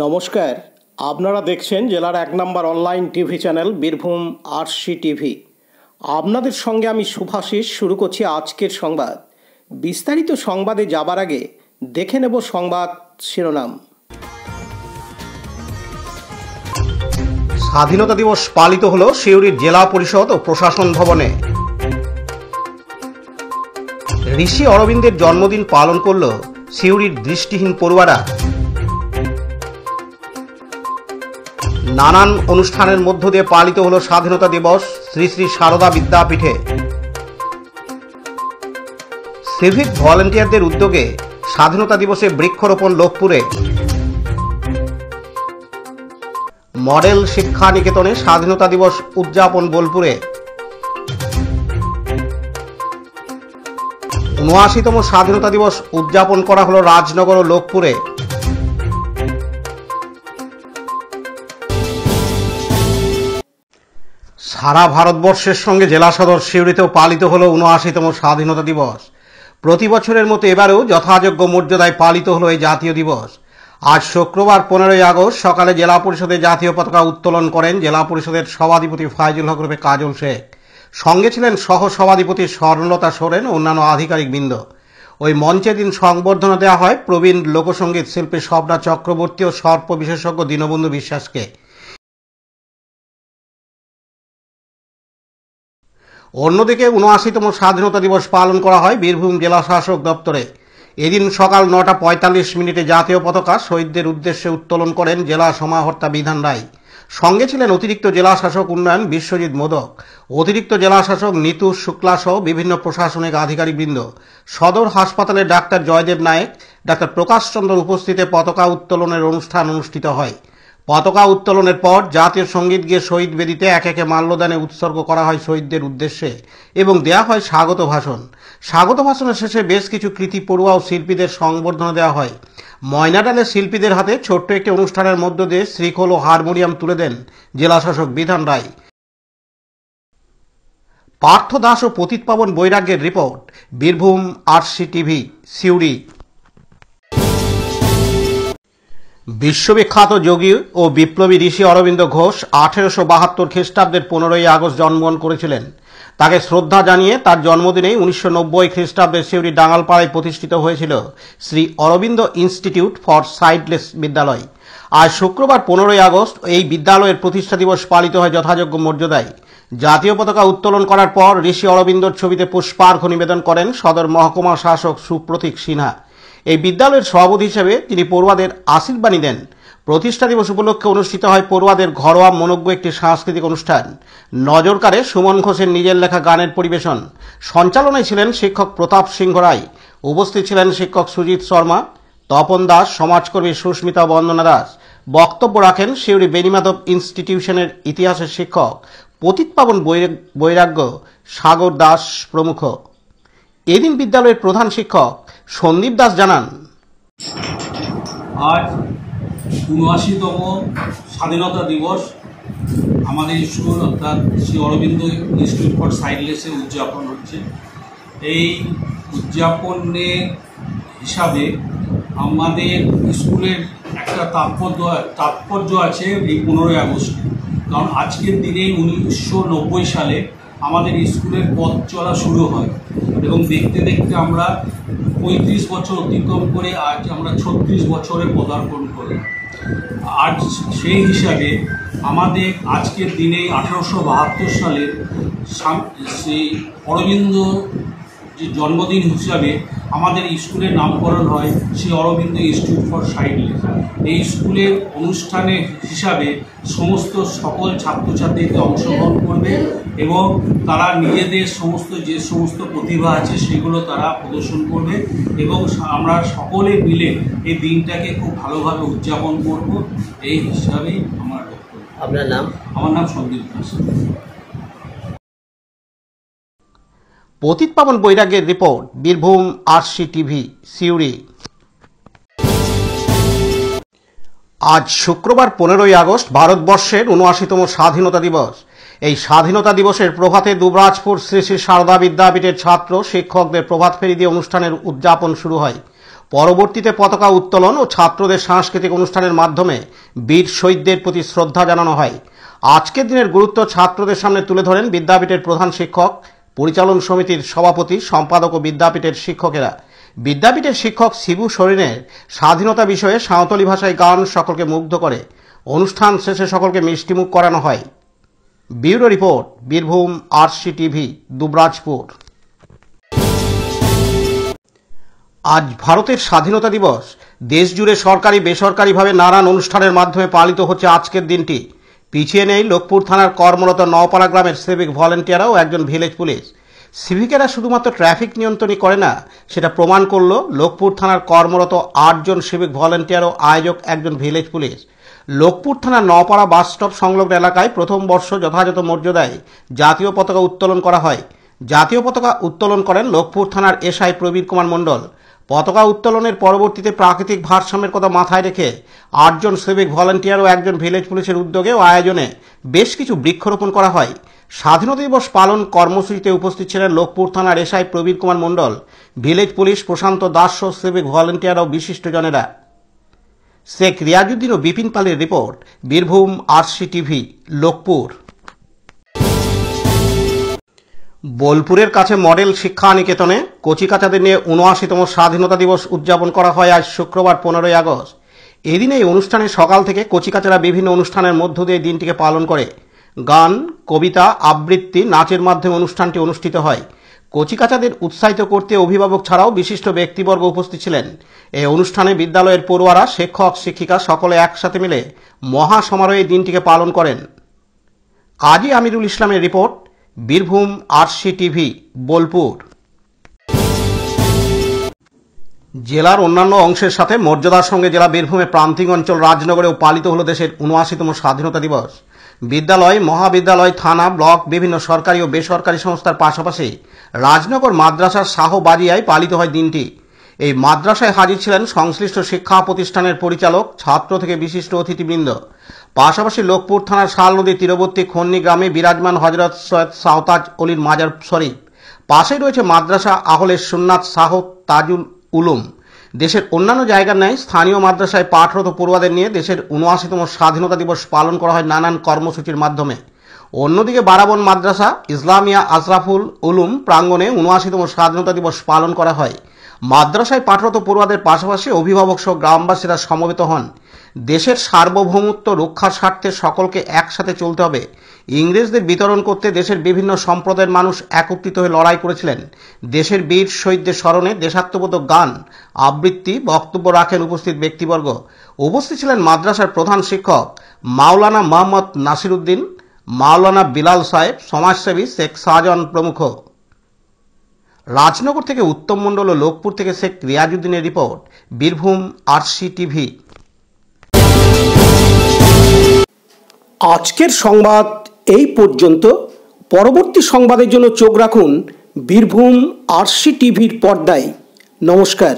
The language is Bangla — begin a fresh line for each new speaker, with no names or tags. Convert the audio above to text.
নমস্কার, আপনারা দেখছেন জেলার 1 নম্বর online TV channel Birbhum RC TV. আপনাদের সঙ্গে আমি শুভাশিস। শুরু করছি আজকের সংবাদ। বিস্তারিত সংবাদে যাবার আগে দেখে নেব সংবাদ শিরোনাম।
স্বাধীনতা দিবস পালিত হল সিউড়ির জেলা পরিষদ ও প্রশাসন ভবনে। ঋষি অরবিন্দের জন্মদিন পালন করল সিউড়ির দৃষ্টিহীন পড়ুয়ারা। নানান অনুষ্ঠানের মধ্য দিয়ে পালিত হল স্বাধীনতা দিবস শ্রী শ্রী সারদা বিদ্যাপীঠে। সিভিক ভলেন্টিয়ারদের উদ্যোগে স্বাধীনতা দিবসে বৃক্ষরোপণ লোকপুরে। মডেল শিক্ষা নিকেতনে স্বাধীনতা দিবস উদযাপন বোলপুরে। ৭৯তম স্বাধীনতা দিবস উদযাপন করা হলো রাজনগর ও লোকপুরে। সারা ভারতবর্ষের সঙ্গে জেলা সদর সিউড়িতেও পালিত হলো ৭৯তম স্বাধীনতা দিবস। প্রতি বছরের মতো এবারেও যথাযোগ্য মর্যাদায় পালিত হলো এই জাতীয় দিবস। আজ শুক্রবার ১৫ই আগস্ট সকালে জেলা পরিষদে জাতীয় পতাকা উত্তোলন করেন জেলা পরিষদের সভাধিপতি ফাইজুল হক রূপে কাজল শেখ। সঙ্গে ছিলেন সহ সভাধিপতি স্বর্ণলতা সোরেন ও অন্যান্য আধিকারিকবৃন্দ। ওই মঞ্চে দিন সংবর্ধনা দেওয়া হয় প্রবীণ লোকসঙ্গীত শিল্পী স্বপ্না চক্রবর্তী ও সর্প বিশেষজ্ঞ দীনবন্ধু বিশ্বাসকে। অন্যদিকে ৭৯তম স্বাধীনতা দিবস পালন করা হয় বীরভূম জেলা শাসক দপ্তরে। এদিন সকাল ৯টা ৪৫ জাতীয় পতাকা শহীদদের উদ্দেশ্যে উত্তোলন করেন জেলা সমাহর্তা বিধান রায়। সঙ্গে ছিলেন অতিরিক্ত জেলা শাসক উন্নয়ন বিশ্বজিৎ মোদক, অতিরিক্ত জেলা শাসক নিতু শুক্লা সহ বিভিন্ন প্রশাসনিক আধিকারিকবৃন্দ। সদর হাসপাতালে ডাক্তার জয়দেব নায়েক, ডাক্তার প্রকাশ চন্দ্র উপস্থিতিতে পতাকা উত্তোলনের অনুষ্ঠান অনুষ্ঠিত হয়। পতাকা উত্তোলনের পর জাতীয় সঙ্গীত গিয়ে শহীদ বেদিতে একে একে মাল্যদানে উৎসর্গ করা হয় শহীদদের উদ্দেশ্যে এবং দেয়া হয় স্বাগত ভাষণ। স্বাগত ভাষণের শেষে বেশ কিছু কৃতি পড়ুয়া ও শিল্পীদের সংবর্ধনা দেওয়া হয়। ময়নাডালে শিল্পীদের হাতে ছোট্ট একটি অনুষ্ঠানের মধ্য দিয়ে শ্রীখোল ও হারমোনিয়াম তুলে দেন জেলা শাসক বিধান রায়। পার্থ দাস ও পতিত পাবন বৈরাগ্যের report, Birbhum RC TV, Suri. বিশ্ববিখ্যাত যোগী ও বিপ্লবী ঋষি অরবিন্দ ঘোষ ১৮৭২ খ্রিস্টাব্দের ১৫ই আগস্ট জন্মগ্রহণ করেছিলেন। তাকে শ্রদ্ধা জানিয়ে তার জন্মদিনেই ১৯৯০ খ্রিস্টাব্দে সিউড়ি ডাঙ্গালপাড়ায় প্রতিষ্ঠিত হয়েছিল শ্রী অরবিন্দ ইনস্টিটিউট ফর সাইটলেস বিদ্যালয়। আজ শুক্রবার ১৫ই আগস্ট এই বিদ্যালয়ের প্রতিষ্ঠা দিবস পালিত হয় যথাযোগ্য মর্যাদায়। জাতীয় পতাকা উত্তোলন করার পর ঋষি অরবিন্দর ছবিতে পুষ্পার্ঘ্য নিবেদন করেন সদর মহকুমা শাসক সুপ্রতীক সিনহা। এই বিদ্যালয়ের সভাপতি হিসেবে তিনি পড়ুয়াদের আশীর্বাণী দেন। প্রতিষ্ঠা দিবস উপলক্ষে অনুষ্ঠিত হয় পড়ুয়াদের ঘরোয়া মনোজ্ঞ একটি সাংস্কৃতিক অনুষ্ঠান। নজর কাড়ে সুমন ঘোষের নিজের লেখা গানের পরিবেশন। সঞ্চালনায় ছিলেন শিক্ষক প্রতাপ সিংহ রায়। উপস্থিত ছিলেন শিক্ষক সুজিত শর্মা, তপন দাস, সমাজকর্মী সুস্মিতা বন্দনা দাস। বক্তব্য রাখেন সিউড়ি বেণীমাধব ইনস্টিটিউশনের ইতিহাসের শিক্ষক পতিত পাবন বৈরাগ্য, সাগর দাস প্রমুখ। এদিন বিদ্যালয়ের প্রধান শিক্ষক সন্দীপ দাস জানান,
আজ ৭৯তম স্বাধীনতা দিবস আমাদের স্কুল অর্থাৎ শ্রী অরবিন্দ ইনস্টিটিউট ফর সাইটলেসে উদযাপন হচ্ছে। এই উদযাপনের হিসাবে আমাদের স্কুলের একটা তাৎপর্য আছে এই ১৫ই আগস্টে। কারণ আজকের দিনেই ১৯৯০ সালে আমাদের স্কুলের পথ চলা শুরু হয় এবং দেখতে দেখতে আমরা ৩৫ বছর অতিক্রম করে আজ আমরা ৩৬ বছরে পদার্পণ করি। আজ সেই হিসাবে আমাদের আজকের দিনে ১৮৭২ সালের সেই অরবিন্দ যে জন্মদিন হিসাবে আমাদের স্কুলের নামকরণ হয় শ্রী অরবিন্দ ইনস্টিটিউট ফর সাইটলেস। এই স্কুলের অনুষ্ঠানে হিসাবে সকল ছাত্রছাত্রীকে অংশগ্রহণ করবে এবং তারা নিজেদের যে সমস্ত প্রতিভা আছে সেগুলো তারা প্রদর্শন করবে এবং আমরা সকলে মিলে এই দিনটাকে খুব ভালোভাবে উদযাপন করব। এই হিসাবেই আমার বক্তব্য।
আপনার নাম?
আমার নাম সন্দীপ দাস।
পতিত পাবন বৈরাগ্যের report, Birbhum RC TV, Suri. আজ শুক্রবার ১৫ই আগস্ট ভারতবর্ষের ৭৯তম স্বাধীনতা দিবস। এই স্বাধীনতা দিবসের প্রভাতে দুবরাজপুর শ্রী শ্রী সারদা বিদ্যাপীঠের ছাত্র শিক্ষকদের প্রভাত ফেরি দিয়ে অনুষ্ঠানের উদযাপন শুরু হয়। পরবর্তীতে পতাকা উত্তোলন ও ছাত্রদের সাংস্কৃতিক অনুষ্ঠানের মাধ্যমে বীর শহীদদের প্রতি শ্রদ্ধা জানানো হয়। আজকের দিনের গুরুত্ব ছাত্রদের সামনে তুলে ধরেন বিদ্যাপীঠের প্রধান শিক্ষক, পরিচালন সমিতির সভাপতি, সম্পাদক ও বিদ্যাপীঠের শিক্ষকেরা। বিদ্যাপীঠের শিক্ষক শিবু সোরেনের স্বাধীনতা বিষয়ে সাঁওতালি ভাষায় গান সকলকে মুগ্ধ করে। অনুষ্ঠান শেষে সকলকে মিষ্টিমুখ করানো হয়। Bureau report, Birbhum RC TV, Dubrajpur. আজ ভারতের স্বাধীনতা দিবস। দেশ জুড়ে সরকারি বেসরকারিভাবে নানান অনুষ্ঠানের মাধ্যমে পালিত হচ্ছে আজকের দিনটি। পিছিয়ে নেই লোকপুর থানার কর্মরত নওপাড়া গ্রামের সিভিক ভলেন্টিয়াররা ও একজন ভিলেজ পুলিশ। সিভিকেরা শুধুমাত্র ট্রাফিক নিয়ন্ত্রণই করে না, সেটা প্রমাণ করল লোকপুর থানার কর্মরত 8 জন সিভিক ভলেন্টিয়ার ও আয়োজক একজন ভিলেজ পুলিশ। লোকপুর থানার নওপাড়া বাস স্টপ সংলগ্ন এলাকায় প্রথম বর্ষ যথাযথ মর্যাদায় জাতীয় পতাকা উত্তোলন করা হয়। জাতীয় পতাকা উত্তোলন করেন লোকপুর থানার এসআই প্রবীর কুমার মণ্ডল। পতাকা উত্তোলনের পরবর্তীতে প্রাকৃতিক ভারসাম্যের কথা মাথায় রেখে 8 জন সিভিক ভলান্টিয়ার ও একজন ভিলেজ পুলিশের উদ্যোগে ও আয়োজনে বেশ কিছু বৃক্ষরোপণ করা হয়। স্বাধীনতা দিবস পালন কর্মসূচিতে উপস্থিত ছিলেন লোকপুর থানার SI Prabir Kumar Mondal, village police প্রশান্ত দাস ও সিভিক ভলান্টিয়ার ও বিশিষ্টজনেরা। শেখ রিয়াজউদ্দিন ও বিপিন পালের report, Birbhum RC TV, Lokpur. বোলপুরের কাছে মডেল শিক্ষা নিকেতনে কচিকাচাদের নিয়ে ৭৯তম স্বাধীনতা দিবস উদযাপন করা হয় আজ শুক্রবার 15ই আগস্ট। এদিন এই অনুষ্ঠানে সকাল থেকে কচিকাচারা বিভিন্ন অনুষ্ঠানের মধ্য দিয়ে দিনটিকে পালন করে। গান, কবিতা, আবৃত্তি, নাচের মাধ্যমে অনুষ্ঠানটি অনুষ্ঠিত হয়। কচিকাচাদের উৎসাহিত করতে অভিভাবক ছাড়াও বিশিষ্ট ব্যক্তিবর্গ উপস্থিত ছিলেন। এই অনুষ্ঠানে বিদ্যালয়ের পড়ুয়ারা, শিক্ষক শিক্ষিকা সকলে একসাথে মিলে মহা সমারোহে দিনটিকে পালন করেন। কাজী আমিরুল ইসলামের report, Birbhum RC TV, Bolpur. জেলার অন্যান্য অংশের সাথে মর্যাদার সঙ্গে জেলা বীরভূমের প্রান্তিক অঞ্চল রাজনগরেও পালিত হল দেশের ৭৯তম স্বাধীনতা দিবস। বিদ্যালয়, মহাবিদ্যালয়, থানা, ব্লক, বিভিন্ন সরকারি ও বেসরকারি সংস্থার পাশাপাশি রাজনগর মাদ্রাসার শাহবাজিয়ায় পালিত হয় দিনটি। এই মাদ্রাসায় হাজির ছিলেন সংশ্লিষ্ট শিক্ষা প্রতিষ্ঠানের পরিচালক, ছাত্র থেকে বিশিষ্ট অতিথিবৃন্দ। পাশাপাশি লোকপুর থানার শাল নদীর তীরবর্তী খন্নি গ্রামে বিরাজমান হযরত সৈয়দ সাওতাজ অলির মাজার শরীফ। পাশেই রয়েছে মাদ্রাসা আহলে সুন্নাত শাহ তাজুল উলুম। দেশের অন্যান্য জায়গার ন্যায় স্থানীয় মাদ্রাসায় পাঠরত পড়ুয়াদের নিয়ে দেশের ৭৯তম স্বাধীনতা দিবস পালন করা হয় নানান কর্মসূচির মাধ্যমে। অন্যদিকে বারাবন মাদ্রাসা ইসলামিয়া আশরাফুল উলুম প্রাঙ্গণে ৭৯তম স্বাধীনতা দিবস পালন করা হয়। মাদ্রাসায় পাঠরত পড়ুয়াদের পাশাপাশি অভিভাবক সহ গ্রামবাসীরা সমবেত হন। দেশের সার্বভৌমত্ব রক্ষার স্বার্থে সকলকে একসাথে চলতে হবে। ইংরেজদের বিতরণ করতে দেশের বিভিন্ন সম্প্রদায়ের মানুষ একত্রিত হয়ে লড়াই করেছিলেন। দেশের বীর শহীদদের স্মরণে দেশাত্মবোধক গান, আবৃত্তি, বক্তব্য রাখেন উপস্থিত ব্যক্তিবর্গ। উপস্থিত ছিলেন মাদ্রাসার প্রধান শিক্ষক মাওলানা মোহাম্মদ নাসিরউদ্দিন, মাওলানা বিলাল সাহেব, সমাজসেবী শেখ শাহজাহান প্রমুখ। রাজনগর থেকে উত্তম মণ্ডল ও লোকপুর থেকে শেখ রিয়াজউদ্দিনের রিপোর্ট, বীরভূম আরসি টিভি।
আজকের সংবাদ এই পর্যন্ত। পরবর্তী সংবাদের জন্য চোখ রাখুন বীরভূম আরসি টিভির পর্দায়। নমস্কার।